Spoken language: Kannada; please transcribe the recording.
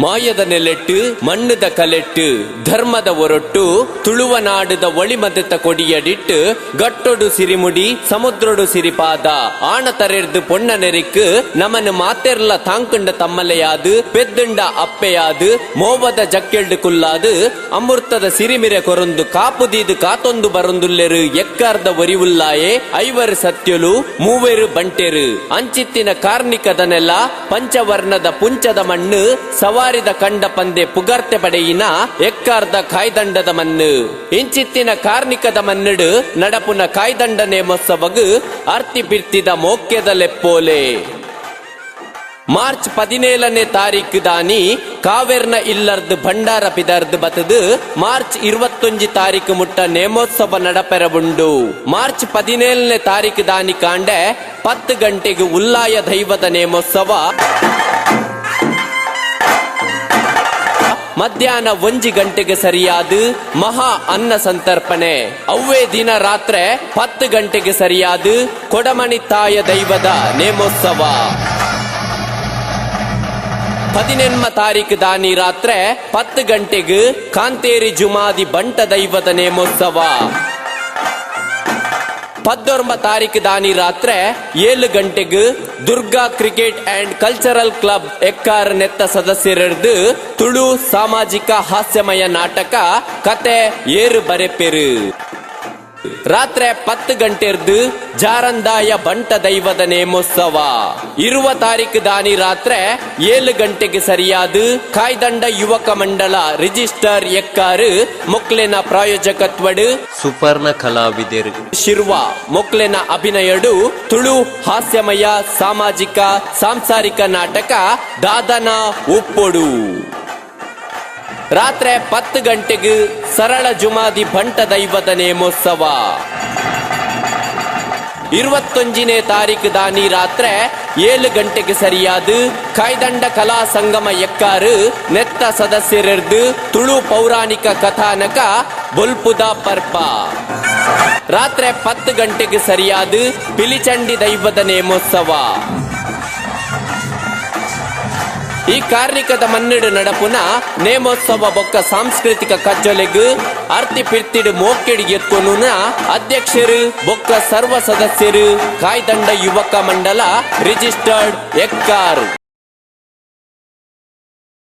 ಮಾಯದ ನೆಲೆಟ್ಟು ಮಣ್ಣದ ಕಲೆಟ್ಟು ಧರ್ಮದ ಒರೊಟ್ಟು ತುಳುವ ನಾಡದ ಒಳಿಮದತ ಕೊಡಿಯಡಿಟ್ಟು ಗಟ್ಟೊಡು ಸಿರಿಮುಡಿ ಸಮುದ್ರೊಡು ಸಿರಿಪಾದ ಆಣ ತರೆರ್ದು ಪೊಣ್ಣ ನೆರಿಕ್ ನಮನು ಮಾತೆರ್ಲ ತಾಂಕಂಡ ತಮ್ಮಲೆಯಾದು ಪೆದ್ದಂಡ ಅಪ್ಪೆಯಾದು ಮೋವದ ಜಕ್ಕೆಲ್ಡು ಕುಲ್ಲಾದು ಅಮೃತದ ಸಿರಿಮಿರೆ ಕೊರೊಂದು ಕಾಪುದೀದು ಕಾತೊಂದು ಬರೊಂದುಲ್ಲೆರು ಎಕ್ಕಾರ್ದ ಒರಿವುಲ್ಲಾಯೆ ಐವರು ಸತ್ಯಲು ಮೂವೆರು ಬಂಟೆರು ಅಂಚಿತ್ತಿನ ಕಾರ್ಣಿಕದನೆಲ್ಲ ಪಂಚವರ್ಣದ ಪುಂಚದ ಮಣ್ಣು ಸವಾರಿದ ಕಂಡ ಪಂದೆ ಪುಗರ್ತೆ ಪಡೆಯಿನ ಎಕ್ಕಾರ್ದ ಕಾಯ್ದಂಡದ ಮಣ್ಣು ಇಂಚಿತ್ತಿನ ಕಾರ್ಣಿಕದ ಮನ್ನಡು ನಡಪುನ ಕಾಯ್ದಂಡ ನೇಮೋತ್ಸವಗು ಅರ್ತಿ ಬಿರ್ತಿದ ಮೋಕ್ಯದ ಲೆಪ್ಪೋಲೆ ಮಾರ್ಚ್ 17ನೇ ತಾರೀಕು ದಾನಿ ಕಾವೇರ್ನ ಇಲ್ಲರ್ದು ಭಂಡಾರ ಪಿದರ್ದು ಬತದು ಮಾರ್ಚ್ 21 ತಾರೀಕು ಮುಟ್ಟ ನೇಮೋತ್ಸವ ನಡಪೆರಬುಂಡು ಮಾರ್ಚ್ 17ನೇ ತಾರೀಕು ದಾನಿ ಕಾಂಡೆ 10 ಗಂಟೆಗೆ ಉಲ್ಲಾಯ ದೈವದ ನೇಮೋತ್ಸವ ಮಧ್ಯಾಹ್ನ 1 ಗಂಟೆಗೆ ಸರಿಯಾದ ಮಹಾ ಅನ್ನ ಸಂತರ್ಪಣೆ ಅವ್ವೇ ದಿನ ರಾತ್ರಿ 10 ಗಂಟೆಗೆ ಸರಿಯಾದ ಕೊಡಮಣಿ ತಾಯ ದೈವದ ನೇಮೋತ್ಸವ 18ನೇ ತಾರೀಕು ದಾನಿ ರಾತ್ರಿ 10 ಗಂಟೆಗೆ ಕಾಂತೇರಿ ಜುಮಾದಿ ಬಂಟ ದೈವದ ನೇಮೋತ್ಸವ 19ನೇ ತಾರೀಕು ದಾನಿ ರಾತ್ರಿ 7 ಗಂಟೆಗೆ Durga cricket and cultural club Ekkar ನೆತ್ತ ಸದಸ್ಯರದು ತುಳು ಸಾಮಾಜಿಕ ಹಾಸ್ಯಮಯ ನಾಟಕ ಕತೆ ಏರು ಬರೆಪೆರು ರಾತ್ರಿ 10 ಗಂಟೆರ್ದು ಜಾರಂದಾಯ ಬಂಟ ದೈವದ ನೇಮೋತ್ಸವ 20 ತಾರೀಕು ದಾನಿ ರಾತ್ರಿ 7 ಗಂಟೆಗೆ ಸರಿಯಾದ ಕಾಯ್ದಂಡ ಯುವಕ ಮಂಡಲ ರಿಜಿಸ್ಟರ್ ಎಕ್ಕಾರು ಮೊಕ್ಲೆನ ಪ್ರಾಯೋಜಕತ್ವಡು ಸುಪರ್ಣ ಕಲಾವಿದರು ಶಿರ್ವ ಮೊಕ್ಲೆನ ಅಭಿನಯಡು ತುಳು ಹಾಸ್ಯಮಯ ಸಾಮಾಜಿಕ ಸಾಂಸಾರಿಕ ನಾಟಕ ದಾದನ ಉಪ್ಪೊಡು ರಾತ್ರಿ 10 ಗಂಟೆಗೆ ಸರಳ ಜುಮಾದಿ ಬಂಟ ದೈವದ ನೇಮೋತ್ಸವ 21ನೇ ತಾರೀಕು ದಾನಿ ರಾತ್ರಿ 7 ಗಂಟೆಗೆ ಸರಿಯಾದ ಕಾಯ್ದಂಡ ಕಲಾ ಸಂಗಮ ಎಕ್ಕಾರು ನೆತ್ತ ಸದಸ್ಯರದು ತುಳು ಪೌರಾಣಿಕ ಕಥಾನಕ ಬೊಲ್ಪುದ ಪರ್ಪ ರಾತ್ರಿ 10 ಗಂಟೆಗೆ ಸರಿಯಾದ ಪಿಲಿಚಂಡಿ ದೈವದ ನೇಮೋತ್ಸವ ಈ ಕಾರ್ಣಿಕದ ಮನ್ನಡು ನಡಪುನ ನೇಮೋತ್ಸವ ಬೊಕ್ಕ ಸಾಂಸ್ಕೃತಿಕ ಕಜ್ಜೊಲೆಗು ಅರ್ತಿ ಪಿರ್ತಿಡು ಮೋಕೆಡಿ ಎತ್ಕೊನುನ ಅಧ್ಯಕ್ಷರು ಬೊಕ್ಕ ಸರ್ವ ಸದಸ್ಯರು ಕಾಯ್ದಂಡ ಯುವಕ ಮಂಡಲ ರಿಜಿಸ್ಟರ್ಡ್ ಎಕ್ಕಾರ್